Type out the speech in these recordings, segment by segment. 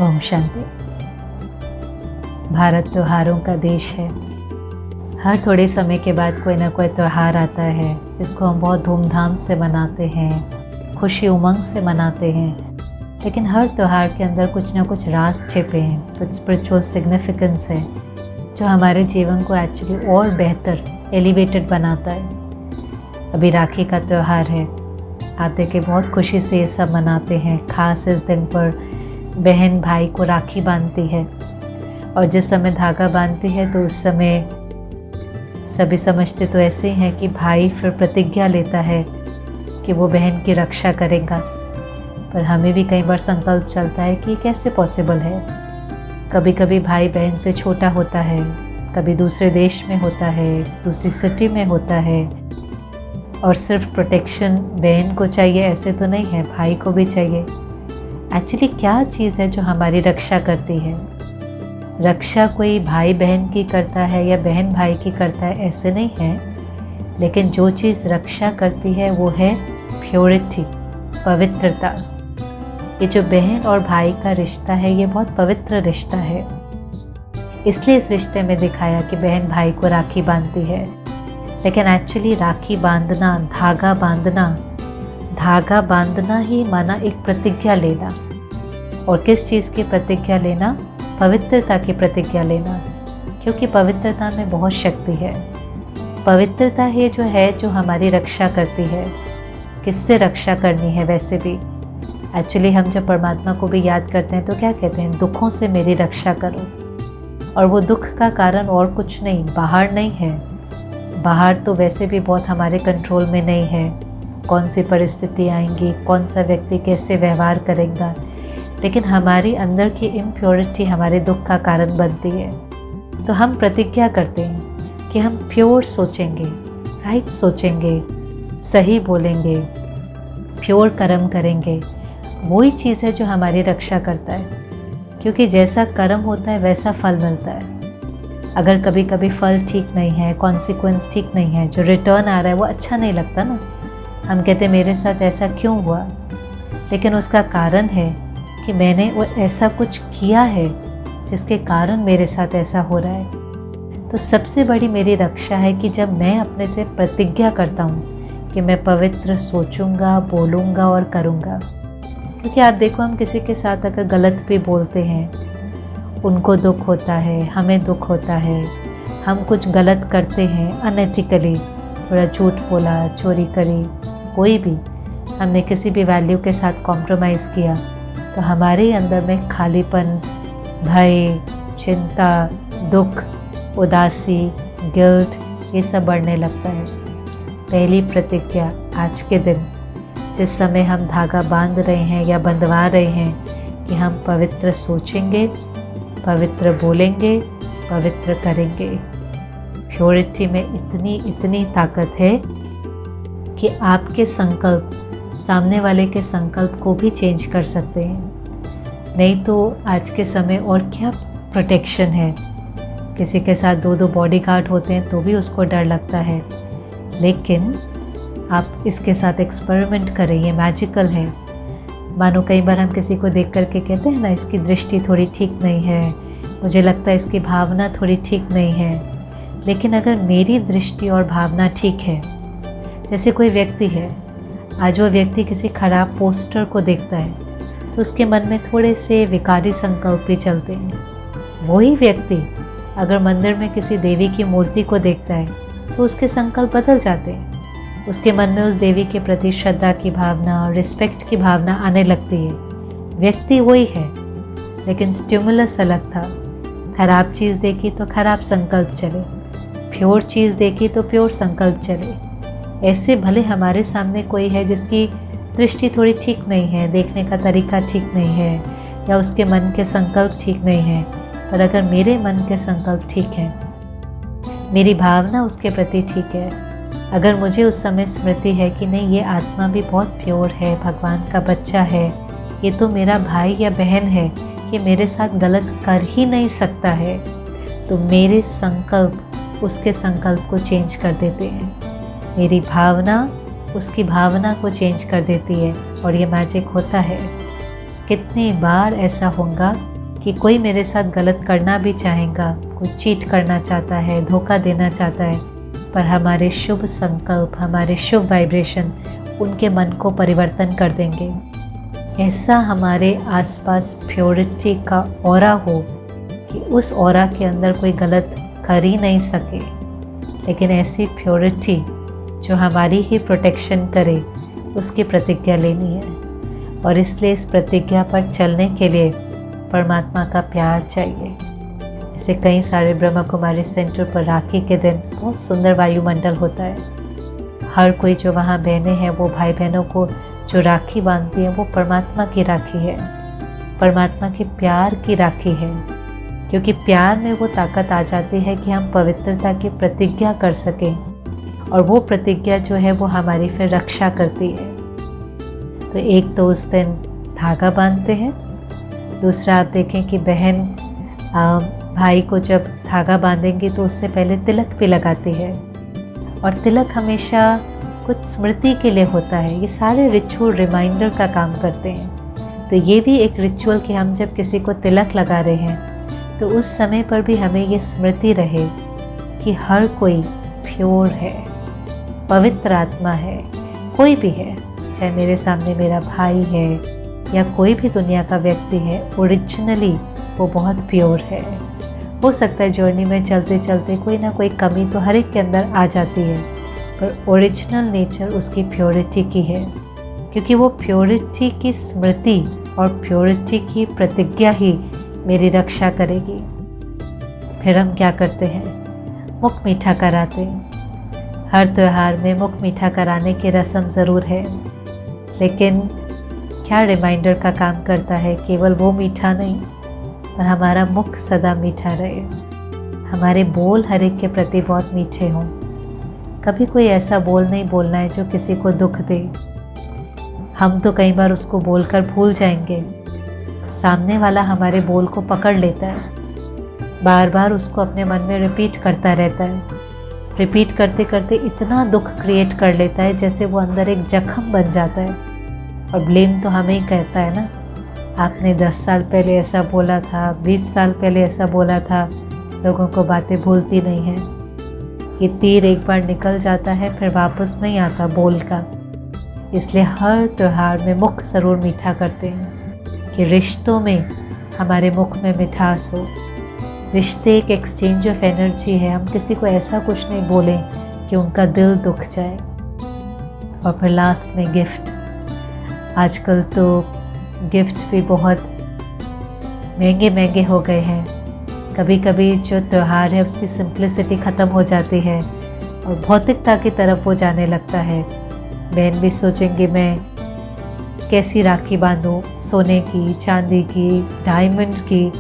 ओम शांति। भारत त्योहारों का देश है। हर थोड़े समय के बाद कोई ना कोई त्यौहार आता है जिसको हम बहुत धूमधाम से मनाते हैं, खुशी उमंग से मनाते हैं। लेकिन हर त्यौहार के अंदर कुछ ना कुछ राज छिपे हैं, कुछ स्पिरिचुअल सिग्निफिकेंस है जो हमारे जीवन को एक्चुअली और बेहतर एलिवेटेड बनाता है। अभी राखी का त्यौहार है, आप देखे बहुत खुशी से ये सब मनाते हैं। खास इस दिन पर बहन भाई को राखी बांधती है और जिस समय धागा बांधती है तो उस समय सभी समझते तो ऐसे ही हैं कि भाई फिर प्रतिज्ञा लेता है कि वो बहन की रक्षा करेगा। पर हमें भी कई बार संकल्प चलता है कि कैसे पॉसिबल है। कभी कभी भाई बहन से छोटा होता है, कभी दूसरे देश में होता है, दूसरी सिटी में होता है, और सिर्फ प्रोटेक्शन बहन को चाहिए ऐसे तो नहीं है, भाई को भी चाहिए। एक्चुअली क्या चीज़ है जो हमारी रक्षा करती है? रक्षा कोई भाई बहन की करता है या बहन भाई की करता है ऐसे नहीं है, लेकिन जो चीज़ रक्षा करती है वो है प्योरिटी, पवित्रता। ये जो बहन और भाई का रिश्ता है ये बहुत पवित्र रिश्ता है, इसलिए इस रिश्ते में दिखाया कि बहन भाई को राखी बांधती है। लेकिन एक्चुअली राखी बांधना, धागा बांधना ही माना एक प्रतिज्ञा लेना। और किस चीज़ की प्रतिज्ञा लेना? पवित्रता की प्रतिज्ञा लेना, क्योंकि पवित्रता में बहुत शक्ति है। पवित्रता ही जो है जो हमारी रक्षा करती है। किससे रक्षा करनी है? वैसे भी एक्चुअली हम जब परमात्मा को भी याद करते हैं तो क्या कहते हैं? दुखों से मेरी रक्षा करो। और वो दुख का कारण और कुछ नहीं, बाहर नहीं है। बाहर तो वैसे भी बहुत हमारे कंट्रोल में नहीं है, कौन सी परिस्थिति आएंगी, कौन सा व्यक्ति कैसे व्यवहार करेगा। लेकिन हमारी अंदर की इम्प्योरिटी हमारे दुख का कारण बनती है। तो हम प्रतिज्ञा करते हैं कि हम प्योर सोचेंगे, राइट सोचेंगे, सही बोलेंगे, प्योर कर्म करेंगे। वही चीज़ है जो हमारी रक्षा करता है, क्योंकि जैसा कर्म होता है वैसा फल मिलता है। अगर कभी कभी फल ठीक नहीं है, कॉन्सिक्वेंस ठीक नहीं है, जो रिटर्न आ रहा है वो अच्छा नहीं लगता ना। हम कहते मेरे साथ ऐसा क्यों हुआ, लेकिन उसका कारण है कि मैंने वो ऐसा कुछ किया है जिसके कारण मेरे साथ ऐसा हो रहा है। तो सबसे बड़ी मेरी रक्षा है कि जब मैं अपने से प्रतिज्ञा करता हूँ कि मैं पवित्र सोचूंगा, बोलूँगा और करूँगा। क्योंकि आप देखो, हम किसी के साथ अगर गलत भी बोलते हैं, उनको दुख होता है, हमें दुख होता है। हम कुछ गलत करते हैं अनएथिकली, थोड़ा झूठ बोला, चोरी करी, कोई भी हमने किसी भी वैल्यू के साथ कॉम्प्रोमाइज़ किया, तो हमारे अंदर में खालीपन, भय, चिंता, दुख, उदासी, गिल्ट, ये सब बढ़ने लगता है। पहली प्रतिज्ञा आज के दिन जिस समय हम धागा बांध रहे हैं या बंधवा रहे हैं कि हम पवित्र सोचेंगे, पवित्र बोलेंगे, पवित्र करेंगे। प्योरिटी में इतनी ताकत है कि आपके संकल्प सामने वाले के संकल्प को भी चेंज कर सकते हैं। नहीं तो आज के समय और क्या प्रोटेक्शन है। किसी के साथ 2-2 बॉडीगार्ड होते हैं तो भी उसको डर लगता है। लेकिन आप इसके साथ एक्सपेरिमेंट करें, ये मैजिकल है। मानो कई बार हम किसी को देख करके कहते हैं ना, इसकी दृष्टि थोड़ी ठीक नहीं है, मुझे लगता है इसकी भावना थोड़ी ठीक नहीं है। लेकिन अगर मेरी दृष्टि और भावना ठीक है, जैसे कोई व्यक्ति है, आज वो व्यक्ति किसी खराब पोस्टर को देखता है तो उसके मन में थोड़े से विकारी संकल्प भी चलते हैं। वही व्यक्ति अगर मंदिर में किसी देवी की मूर्ति को देखता है तो उसके संकल्प बदल जाते हैं। उसके मन में उस देवी के प्रति श्रद्धा की भावना और रिस्पेक्ट की भावना आने लगती है। व्यक्ति वही है, लेकिन स्टिमुलस अलग था। खराब चीज़ देखी तो खराब संकल्प चले, प्योर चीज़ देखी तो प्योर संकल्प चले। ऐसे भले हमारे सामने कोई है जिसकी दृष्टि थोड़ी ठीक नहीं है, देखने का तरीका ठीक नहीं है, या उसके मन के संकल्प ठीक नहीं है, पर अगर मेरे मन के संकल्प ठीक हैं, मेरी भावना उसके प्रति ठीक है, अगर मुझे उस समय स्मृति है कि नहीं, ये आत्मा भी बहुत प्योर है, भगवान का बच्चा है, ये तो मेरा भाई या बहन है, ये मेरे साथ गलत कर ही नहीं सकता है, तो मेरे संकल्प उसके संकल्प को चेंज कर देते हैं। मेरी भावना उसकी भावना को चेंज कर देती है, और ये मैजिक होता है। कितनी बार ऐसा होगा कि कोई मेरे साथ गलत करना भी चाहेगा, कोई चीट करना चाहता है, धोखा देना चाहता है, पर हमारे शुभ संकल्प, हमारे शुभ वाइब्रेशन उनके मन को परिवर्तन कर देंगे। ऐसा हमारे आसपास प्योरिटी का ऑरा हो कि उस ऑरा के अंदर कोई गलत कर ही नहीं सके, लेकिन ऐसी प्योरिटी जो हमारी ही प्रोटेक्शन करे, उसकी प्रतिज्ञा लेनी है। और इसलिए इस प्रतिज्ञा पर चलने के लिए परमात्मा का प्यार चाहिए। ऐसे कई सारे ब्रह्मा कुमारी सेंटर पर राखी के दिन बहुत सुंदर वायुमंडल होता है। हर कोई जो वहाँ बहनें हैं वो भाई बहनों को जो राखी बांधती हैं वो परमात्मा की राखी है, परमात्मा के प्यार की राखी है। क्योंकि प्यार में वो ताकत आ जाती है कि हम पवित्रता की प्रतिज्ञा कर सकें, और वो प्रतिज्ञा जो है वो हमारी फिर रक्षा करती है। तो एक तो उस दिन धागा बांधते हैं, दूसरा आप देखें कि बहन भाई को जब धागा बांधेंगी तो उससे पहले तिलक भी लगाती है, और तिलक हमेशा कुछ स्मृति के लिए होता है। ये सारे रिचुअल रिमाइंडर का काम करते हैं। तो ये भी एक रिचुअल कि हम जब किसी को तिलक लगा रहे हैं तो उस समय पर भी हमें ये स्मृति रहे कि हर कोई प्योर है, पवित्र आत्मा है, कोई भी है, चाहे मेरे सामने मेरा भाई है या कोई भी दुनिया का व्यक्ति है, ओरिजिनली वो बहुत प्योर है। हो सकता है जर्नी में चलते चलते कोई ना कोई कमी तो हर एक के अंदर आ जाती है, पर ओरिजिनल नेचर उसकी प्योरिटी की है, क्योंकि वो प्योरिटी की स्मृति और प्योरिटी की प्रतिज्ञा ही मेरी रक्षा करेगी। फिर हम क्या करते हैं, मुख मीठा कराते हैं। हर त्यौहार में मुख मीठा कराने की रस्म ज़रूर है, लेकिन क्या रिमाइंडर का काम करता है, केवल वो मीठा नहीं पर हमारा मुख सदा मीठा रहे, हमारे बोल हर एक के प्रति बहुत मीठे हों। कभी कोई ऐसा बोल नहीं बोलना है जो किसी को दुख दे। हम तो कई बार उसको बोलकर भूल जाएंगे, सामने वाला हमारे बोल को पकड़ लेता है, बार बार उसको अपने मन में रिपीट करता रहता है। रिपीट करते करते इतना दुख क्रिएट कर लेता है जैसे वो अंदर एक जख्म बन जाता है, और ब्लेम तो हमें ही कहता है ना, आपने 10 साल पहले ऐसा बोला था, 20 साल पहले ऐसा बोला था। लोगों को बातें भूलती नहीं हैं। ये तीर एक बार निकल जाता है फिर वापस नहीं आता बोल का। इसलिए हर त्यौहार में मुख ज़रूर मीठा करते हैं कि रिश्तों में हमारे मुख में मिठास हो। रिश्ते एक एक्सचेंज ऑफ एनर्जी है। हम किसी को ऐसा कुछ नहीं बोलें कि उनका दिल दुख जाए। और फिर लास्ट में गिफ्ट। आजकल तो गिफ्ट भी बहुत महंगे महंगे हो गए हैं। कभी कभी जो त्यौहार है उसकी सिंप्लिसिटी ख़त्म हो जाती है और भौतिकता की तरफ वो जाने लगता है। बहन भी सोचेंगे मैं कैसी राखी बांधूं, सोने की, चांदी की, डायमंड की।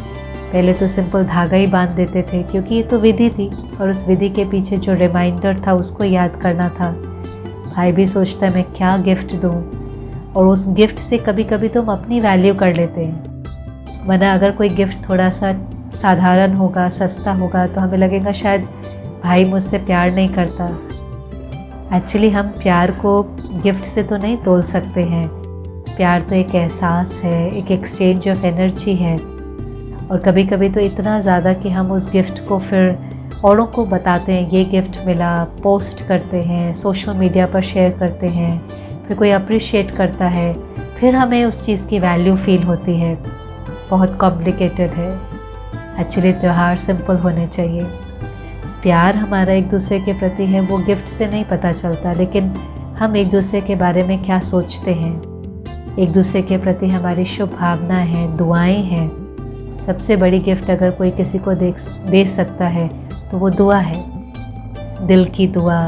पहले तो सिंपल धागा ही बांध देते थे क्योंकि ये तो विधि थी और उस विधि के पीछे जो रिमाइंडर था उसको याद करना था। भाई भी सोचता है मैं क्या गिफ्ट दूं, और उस गिफ्ट से कभी कभी तो हम अपनी वैल्यू कर लेते हैं। वरना अगर कोई गिफ्ट थोड़ा सा साधारण होगा, सस्ता होगा, तो हमें लगेगा शायद भाई मुझसे प्यार नहीं करता। एक्चुअली हम प्यार को गिफ्ट से तो नहीं तोल सकते हैं। प्यार तो एक एहसास है, एक एक्सचेंज ऑफ एनर्जी है। और कभी कभी तो इतना ज़्यादा कि हम उस गिफ्ट को फिर औरों को बताते हैं, ये गिफ्ट मिला, पोस्ट करते हैं, सोशल मीडिया पर शेयर करते हैं, फिर कोई अप्रिशिएट करता है, फिर हमें उस चीज़ की वैल्यू फील होती है। बहुत कॉम्प्लिकेटेड है। एक्चुअली त्यौहार सिंपल होने चाहिए। प्यार हमारा एक दूसरे के प्रति है वो गिफ्ट से नहीं पता चलता, लेकिन हम एक दूसरे के बारे में क्या सोचते हैं, एक दूसरे के प्रति हमारी शुभ भावना है, दुआएं हैं। सबसे बड़ी गिफ्ट अगर कोई किसी को दे सकता है तो वो दुआ है। दिल की दुआ,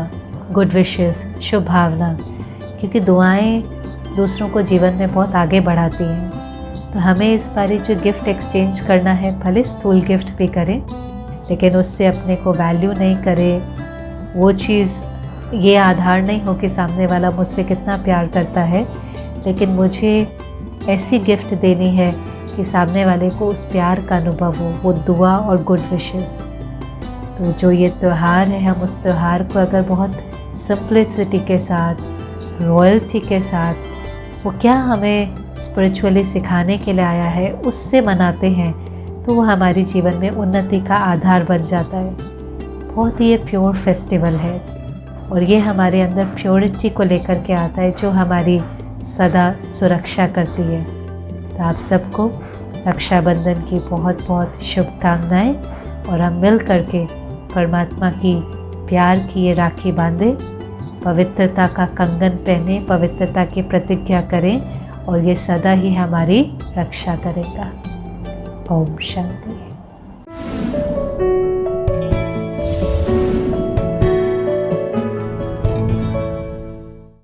गुड विशेस, शुभ भावना, क्योंकि दुआएं दूसरों को जीवन में बहुत आगे बढ़ाती हैं। तो हमें इस बारी जो गिफ्ट एक्सचेंज करना है, भले स्थूल गिफ्ट भी करें, लेकिन उससे अपने को वैल्यू नहीं करे। वो चीज़ ये आधार नहीं हो कि सामने वाला मुझसे कितना प्यार करता है, लेकिन मुझे ऐसी गिफ्ट देनी है कि सामने वाले को उस प्यार का अनुभव हो, वो दुआ और गुड विशेस। तो जो ये त्यौहार है, हम उस त्यौहार को अगर बहुत सिंप्लिसिटी के साथ, रॉयल्टी के साथ, वो क्या हमें स्पिरिचुअली सिखाने के लिए आया है, उससे मनाते हैं, तो वो हमारे जीवन में उन्नति का आधार बन जाता है। बहुत ही ये प्योर फेस्टिवल है और ये हमारे अंदर प्योरिटी को लेकर के आता है जो हमारी सदा सुरक्षा करती है। तो आप सबको रक्षाबंधन की बहुत बहुत शुभकामनाएं और हम मिल करके परमात्मा की प्यार की ये राखी बांधें, पवित्रता का कंगन पहने, पवित्रता की प्रतिज्ञा करें और ये सदा ही हमारी रक्षा करेगा। ओम शांति।